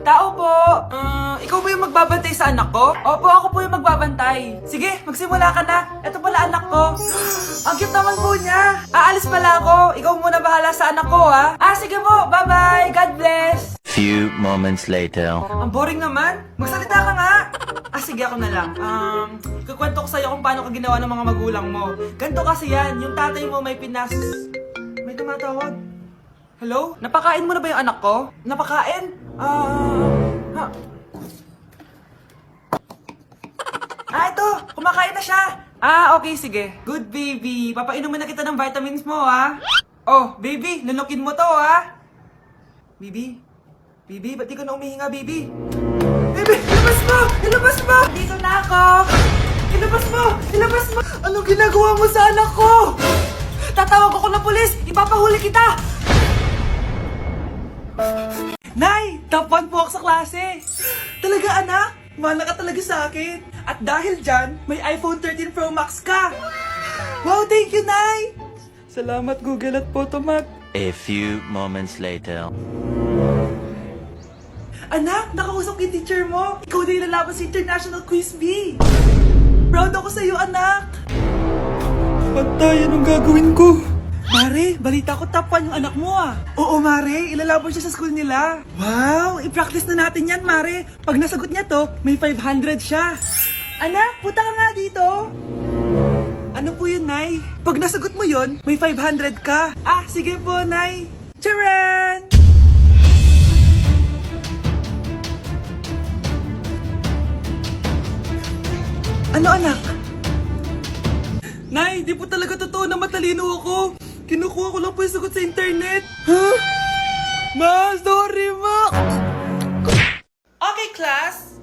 Tao po. Ikaw ba yung magbabantay sa anak ko? Opo, ako po yung magbabantay. Sige, magsimula ka na. Ito pala anak ko. Ang cute naman po niya. Aalis pala ako. Ikaw muna bahala sa anak ko, ha? Sige po. Bye-bye. God bless. Few moments later. Ang boring naman. Magsalita ka nga. Sige, ako na lang. Kukwento ko sa'yo kung paano ka ginawa ng mga magulang mo. Ganto kasi yan. Yung tatay mo may May tumatawag. Hello? Napakain mo na ba yung anak ko? Napakain? Ito! Kumakain na siya! Okay, sige. Good baby. Papainumin na kita ng vitamins mo, ha? Oh, baby, lunukin mo to, ha? Baby? Baby, ba't di ka na umihinga, baby? Baby, ilabas mo! Ilabas mo! Dito na ako! Ilabas mo! Ilabas mo! Anong ginagawa mo sa anak ko? Tatawag ako ng pulis! Ipapahuli kita! Nay! Top 1 po ako sa klase! Talaga, anak? Mahal ka talaga sa akin. At dahil dyan, may iPhone 13 Pro Max ka! Wow, thank you, Nay! Salamat, Google at Photomac. A few moments later. Anak, nakausap yung teacher mo. Ikaw na yung lalaban sa International Quiz Bee. Proud ako sa'yo, anak. Patay, anong gagawin ko? Mare, balita ko top 1 yung anak mo, Oo, Mare, ilalaban siya sa school nila. Wow, i-practice na natin yan, Mare. Pag nasagot niya to, may 500 siya. Anak, punta ka nga dito. Ano po yun, Nay? Pag nasagot mo yun, may 500 ka. Sige po, Nay. Charan! Ano, anak? Nay, di po talaga totoo na matalino ako. Kinukuha ko lang po yung sagot sa internet. Ma, sorry, ma. Okay, class.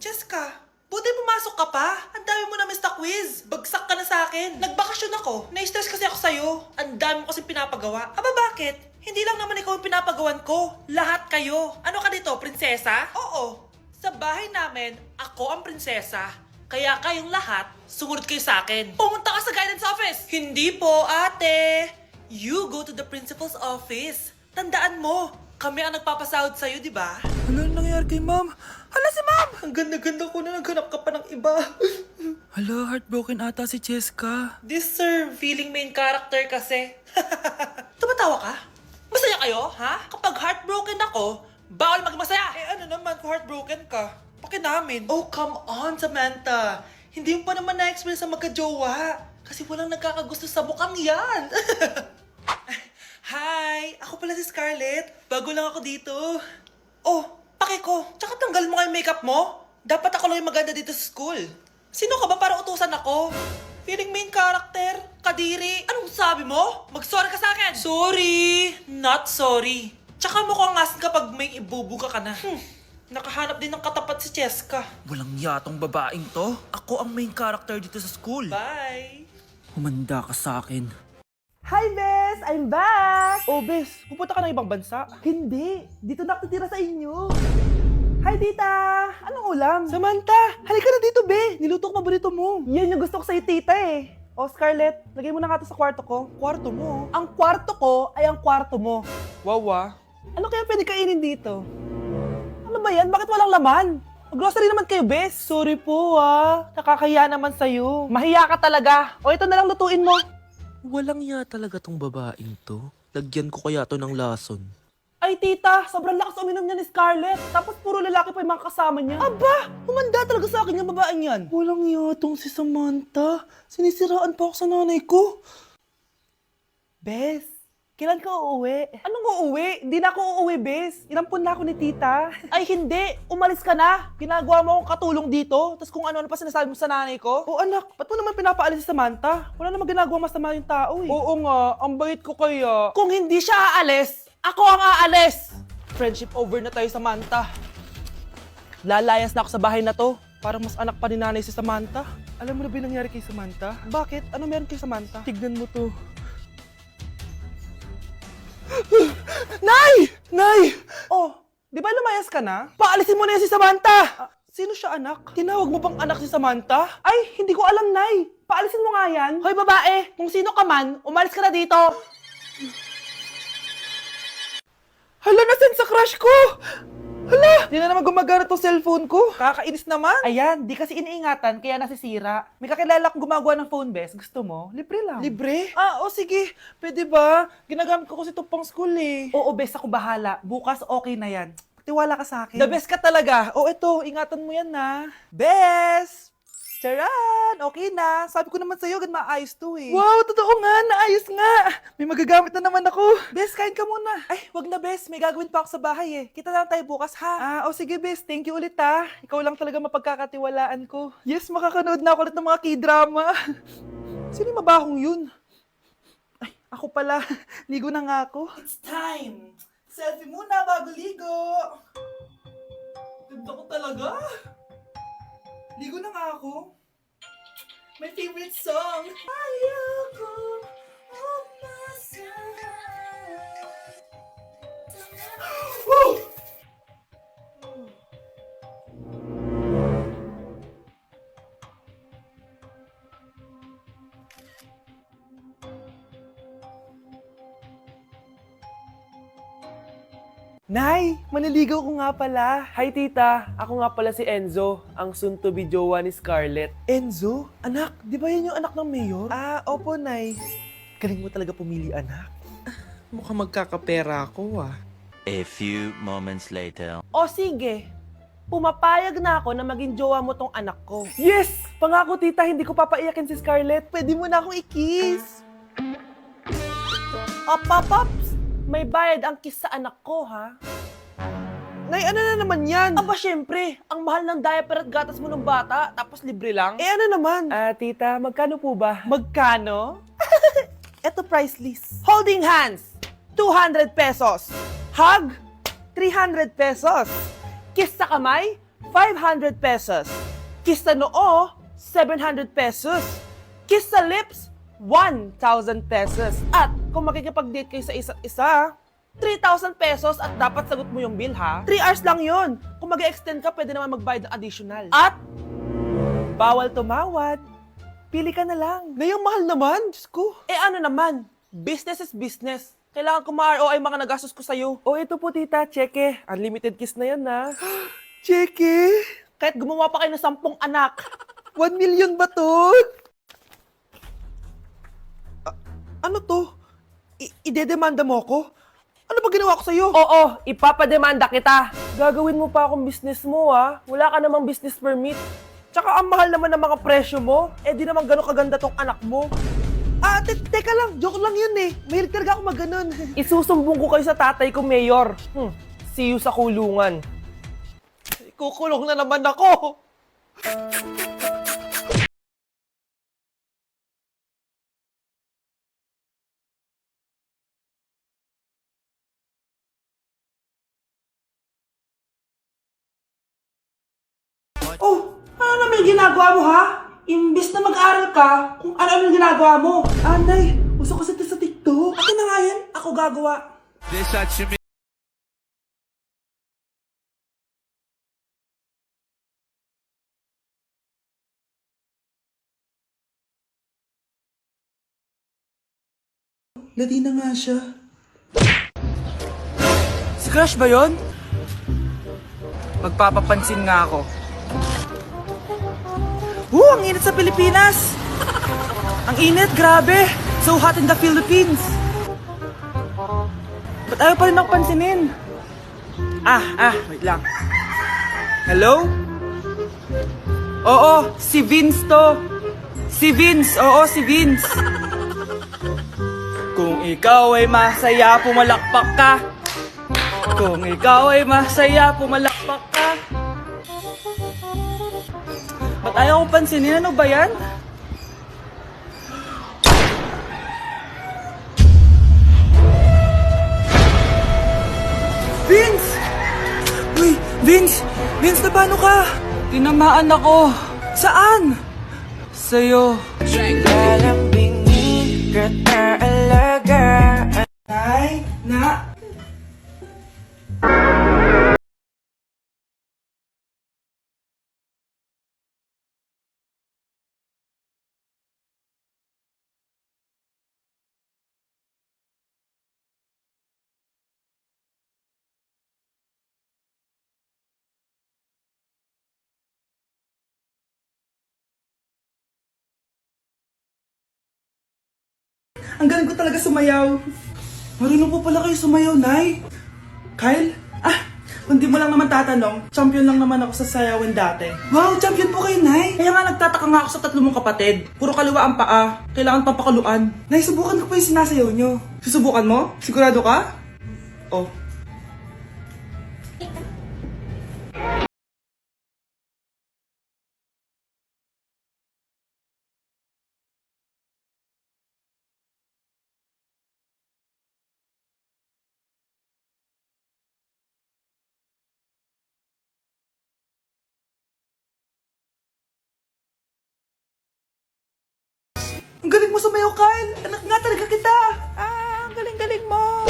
Jessica, buti pumasok ka pa. Ang dami mo na miss na quiz. Bagsak ka na sa akin. Nagbakasyon ako. Na-stress kasi ako sa'yo. Ang dami mo kasi pinapagawa. Bakit? Hindi lang naman ikaw yung pinapagawan ko. Lahat kayo. Ano ka dito, prinsesa? Oo. Sa bahay namin, ako ang prinsesa. Kaya kayong lahat, sumunod kayo sa akin. Pumunta ka sa guidance office! Hindi po, ate! You go to the principal's office. Tandaan mo, kami ang nagpapasahod sa'yo, di ba? Ano nangyayari kay ma'am? Hala si ma'am! Ang ganda-ganda ko na naghanap ka pa ng iba. Hala, heartbroken ata si Cheska. This sir, feeling main character kasi. Tumatawa ka? Masaya kayo, ha? Kapag heartbroken ako, bawal maging masaya. Ano naman kung heartbroken ka? Namin. Oh, come on, Samantha. Hindi mo pa naman na-experience sa magka-jowa. Kasi walang nagkakagusto sa mukhang yan. Hi! Ako pala si Scarlett. Bago lang ako dito. Oh, pake ko. Tsaka tanggal mo nga yung makeup mo. Dapat ako lang yung maganda dito sa school. Sino ka ba para utusan ako? Feeling main character? Kadiri? Anong sabi mo? Mag-sorry ka sa akin. Sorry! Not sorry. Tsaka mukhang asin kapag may ibubuga ka na. Nakahanap din ng katapat si Cheska. Walang yatong babaeng to. Ako ang main character dito sa school. Bye! Humanda ka sa akin. Hi, Bes! I'm back! Oh, Bes, pupunta ka ng ibang bansa? Hindi. Dito na ako titira sa inyo. Hi, tita! Anong ulam? Samantha! Halika na dito, Be! Niluto ko paborito mo. Yan yung gusto ko sa'yo, tita eh. Oh, Scarlett, lagay mo na nga to sa kwarto ko. Kwarto mo? Ang kwarto ko ay ang kwarto mo. Wawa. Ano kaya pwede kainin dito? Ano ba yan? Bakit walang laman? Grocery naman kayo, Bes. Sorry po, Nakakahiya naman sa'yo. Mahiya ka talaga. O ito na lang lutuin mo. Walang ya talaga tong babaeng to. Lagyan ko kaya to ng lason. Ay, tita, sobrang lakas uminom niya ni Scarlett. Tapos puro lalaki pa yung mga kasama niya. Aba, humanda talaga sa akin yung babaeng yan. Walang yatong si Samantha. Sinisiraan pa ako sa nanay ko. Bes, kailan ka uuwi? Anong uuwi? Hindi na ako uuwi, Bes. Inampun na ako ni tita. Ay, hindi. Umalis ka na. Ginagawa mo akong katulong dito. Tapos kung ano-ano pa sinasabi mo sa nanay ko. Oh, anak, ba't mo naman pinapaalis si Samantha? Wala naman ginagawa masama yung tao eh. Oo nga, ang bait ko kaya. Kung hindi siya aalis, ako ang aalis. Friendship over na tayo, Samantha. Lalayas na ako sa bahay na to. Parang mas anak pa ni nanay si Samantha. Alam mo na ba yung nangyari kay Samantha? Bakit? Ano meron kay Samantha? Tignan mo to. Nay! Nay! Oh, di ba lumayas ka na? Paalisin mo na yan si Samantha! Sino siya, anak? Tinawag mo bang anak si Samantha? Ay, hindi ko alam, Nay. Paalisin mo nga yan. Hoy, babae! Kung sino ka man, umalis ka na dito! Hala, nasan sa crush ko? Di na naman gumagana tong cellphone ko. Kakainis naman. Ayan, di kasi iniingatan, kaya nasisira. May kakilala kong gumagawa ng phone best. Gusto mo? Libre lang. Libre? Sige. Pwede ba? Ginagamit ko kasi ito pang school eh. Oo, best ako bahala. Bukas okay na yan. Tiwala ka sa akin. The best ka talaga. Ito, ingatan mo yan na. Best! Charan! Okay na. Sabi ko naman sa'yo, maayos to eh. Wow, totoo nga. Naayos nga. May magagamit na naman ako. Bes, kain ka muna. Ay, wag na Bes. May gagawin pa ako sa bahay eh. Kita na lang tayo bukas ha. Sige Bes. Thank you ulit ha. Ikaw lang talaga mapagkakatiwalaan ko. Yes, makakanood na ako ulit ng mga k-drama. Sino yung mabahong yun? Ay, ako pala. Ligo na nga ako. It's time. Selfie muna bago ligo. Ganda ko talaga. Ligo na nga ako. My favorite song. Ayoko Woo! Nay, maniligaw ko nga pala. Hi tita, ako nga pala si Enzo, ang soon-to-be jowa ni Scarlett. Enzo? Anak, di ba yan yung anak ng mayor? Opo, Nay. Galing mo talaga pumili, anak. Mukhang magkakapera ako A few moments later. O sige, pumapayag na ako na maging jowa mo tong anak ko. Yes! Pangako, tita, hindi ko papaiyakin si Scarlett. Pwede mo na akong i-kiss. Paps, may bayad ang kiss sa anak ko ha. Nay, ano na naman yan? Aba syempre, ang mahal ng diaper at gatas mo ng bata, tapos libre lang. Ano naman? Tita, magkano po ba? Magkano? Eto price list. Holding hands, 200 pesos. Hug, 300 pesos. Kiss sa kamay, 500 pesos. Kiss sa noo, 700 pesos. Kiss sa lips, 1,000 pesos. At kung makikipag-date kayo sa isa't isa, 3,000 pesos at dapat sagot mo yung bill ha. 3 hours lang yun. Kung mag-extend ka, pwede naman magbayad ng additional. At bawal tumawad. Pili ka na lang. Nay, ang mahal naman. Diyos ko. Ano naman, business is business. Kailangan ko ma-ROI mga nagastos ko sa'yo. Ito po tita, cheque. Unlimited kiss na yan na. Cheque? Kahit gumawa pa kayo ng 10 anak. 1 million ba to? Ano to? Idedemanda mo ako? Ano ba ginawa ko sa'yo? Oo, ipapademanda kita. Gagawin mo pa akong business mo ha. Wala ka namang business permit. Tsaka ang mahal naman ng mga presyo mo. Di naman gano'ng kaganda tong anak mo. Teka lang. Joke lang yun eh. Mahilig talaga ako maganon. Isusumbong ko kayo sa tatay ko, Mayor. See you sa kulungan. Kukulong na naman ako. Ano naman yung ginagawa mo ha? Imbis na mag-aral ka, kung ano-ano yung ginagawa mo. Nay, uso kasi ito sa TikTok. Akin na nga yan, ako gagawa. Ladi na nga siya. Si Crush ba yun? Magpapapansin nga ako. Ang init sa Pilipinas! Ang init, grabe! So hot in the Philippines! Ba't ayaw pa rin ako pansinin? Wait lang. Hello? Oo, si Vince to. Si Vince, si Vince. Kung ikaw ay masaya, pumalakpak ka. Kung ikaw ay masaya, pumalakpak ka. Ba't ayaw ko pansinin? Ano ba yan? Vince! Uy, Vince! Vince, na paano ka? Tinamaan ako. Saan? Sa'yo. Ay, na... Ang galing ko talaga sumayaw. Marunong po pala kayo sumayaw, Nay. Kyle? Kung di mo lang naman tatanong, champion lang naman ako sa sayawin dati. Wow, champion po kayo, Nay. Kaya nga nagtataka nga ako sa tatlo mong kapatid. Puro kaliwa ang paa. Kailangan papakaluan. Nay, subukan ko pa yung sinasayaw nyo. Susubukan mo? Sigurado ka? Oh. Ang galing mo sumayaw, Kyle! Anak nga talaga kita! Ang galing-galing mo!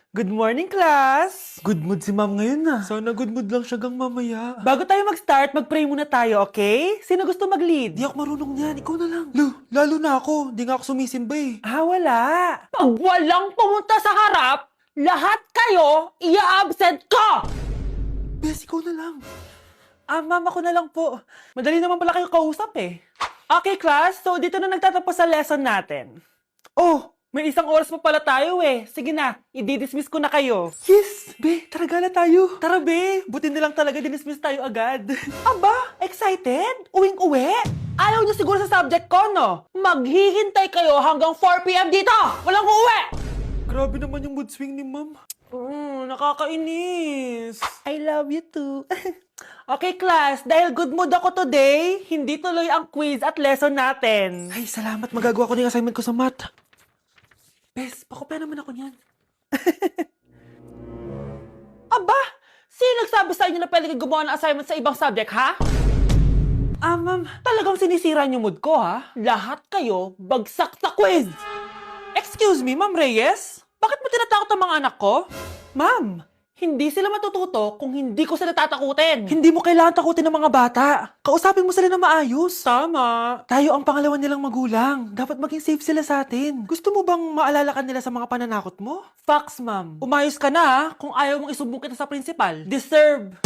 Good morning, class! Good mood si ma'am ngayon na. Sana good mood lang siya gang mamaya. Bago tayo mag-start, mag-pray muna tayo, okay? Sino gusto mag-lead? Di ako marunong niyan, ikaw na lang. Lalo na ako, di nga ako sumisimba eh. Wala. Pag walang pumunta sa harap, lahat kayo, iya-absent ko! Bes, ikaw na lang. Mama ko na lang po. Madali naman pala kayo kausap eh. Okay, class. So, dito na nagtatapos sa lesson natin. Oh, may 1 oras pa pala tayo eh. Sige na, i-dismiss ko na kayo. Yes, be, tara gala tayo. Tara, be. Buti na lang talaga dinismiss tayo agad. Aba, excited? Uwing-uwi? Ayaw niyo siguro sa subject ko, no? Maghihintay kayo hanggang 4 p.m. dito! Walang uuwi! Grabe naman yung mood swing ni ma'am. Nakakainis. I love you too. Okay, class. Dahil good mood ako today, hindi tuloy ang quiz at lesson natin. Ay, salamat, magagawa ko na yung assignment ko sa math. Bes, pakopya naman ako niyan. Aba! Sino nagsabi sa inyo na pwede kayo gumawa ng assignment sa ibang subject, ha? Ma'am, talagang sinisira niyo mood ko, ha? Lahat kayo bagsak sa quiz! Excuse me, Ma'am Reyes? Bakit mo tinatakot ang mga anak ko? Ma'am, hindi sila matututo kung hindi ko sila tatakutin. Hindi mo kailangan takutin ng mga bata. Kausapin mo sila na maayos. Tama. Tayo ang pangalawa nilang magulang. Dapat maging safe sila sa atin. Gusto mo bang maalala ka nila sa mga pananakot mo? Facts, ma'am. Umayos ka na, ha? Kung ayaw mong isumbong kita sa principal. Deserve.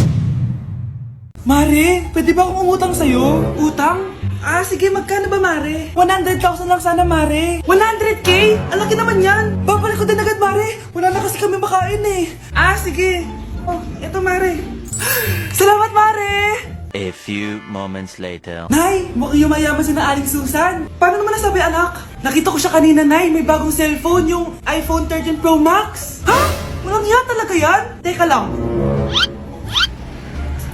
Mare, pwede ba akong umutang sa'yo? Utang? Sige, magkano ba, Mare? 100,000 lang sana, Mare. 100K? Ang laki naman yan. Babalik ko din agad, Mare. Wala na kasi kami makain eh. Sige. Oh, eto, Mare. Salamat, Mare! A few moments later. Nay, mukhang yumayaman si na Aling Susan. Paano naman nasabi, anak? Nakita ko siya kanina, Nay. May bagong cellphone, yung iPhone 13 Pro Max. Ha? Walang hiya talaga yan? Teka lang.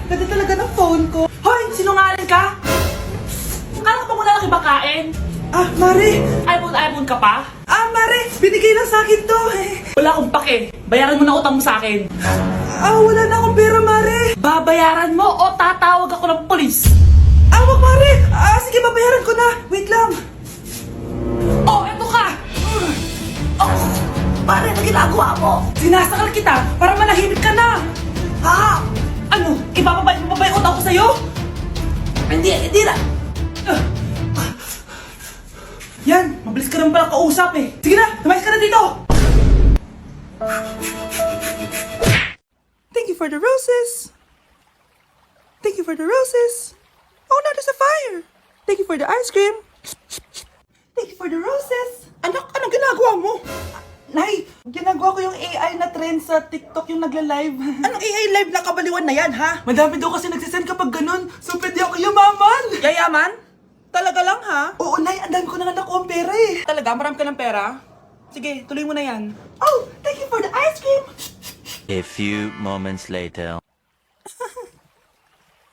Ganda talaga ng phone ko. Hoy, sinungaling ka? Kala ko muna lang ibakain. Mare. iPhone ka pa? Mare, binigay lang sa akin to. Wala akong pake. Bayaran mo na utang mo sa akin. Wala na akong pera, Mare. Babayaran mo o tatawag ako ng polis. Wag, Mare. Sige, babayaran ko na. Wait lang. Eto ka! Mare, ano ginagawa mo? Sinasakal kita para manahimik ka na. Ano? Ibababay mo ba yung utang ko sa'yo? Hindi na. Yan, mabilis ka naman pala kausap eh. Sige na, tumayos ka na dito. Thank you for the roses. Thank you for the roses. Oh, now there's a fire. Thank you for the ice cream. Thank you for the roses. Anak, anong ginagawa mo? Nay, ginagawa ko yung AI na trend sa TikTok yung nagla-live. Anong AI live na kabaliwan na yan, ha? Madami daw kasi nagsisend kapag ganun. So, pwede ako yumaman. Yayaman? Talaga lang, ha? Oo, Nay, ang dami ko na nga nakuha ang pera eh. Talaga? Marami ka ng pera? Sige, tuloy mo na yan. Oh, thank you for the ice cream. A few moments later.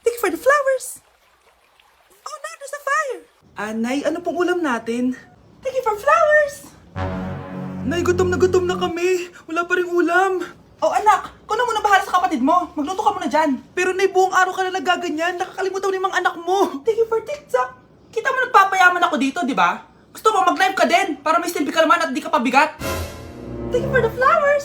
Thank you for the flowers. Oh, now there's a fire. Nay, ano pong ulam natin? Thank you for flowers. Nay, gutom na kami. Wala pa rin ulam. Oh, anak, kung na muna bahala sa kapatid mo. Magluto ka muna dyan. Pero Nay, buong araw ka na nagaganyan. Nakakalimutan mo yung mga anak mo. Thank you for TikTok. Kita mo nagpapayaman ako dito, di ba? Gusto mo mag-live ka din para may silbi ka naman at di ka pabigat. Thank you for the flowers.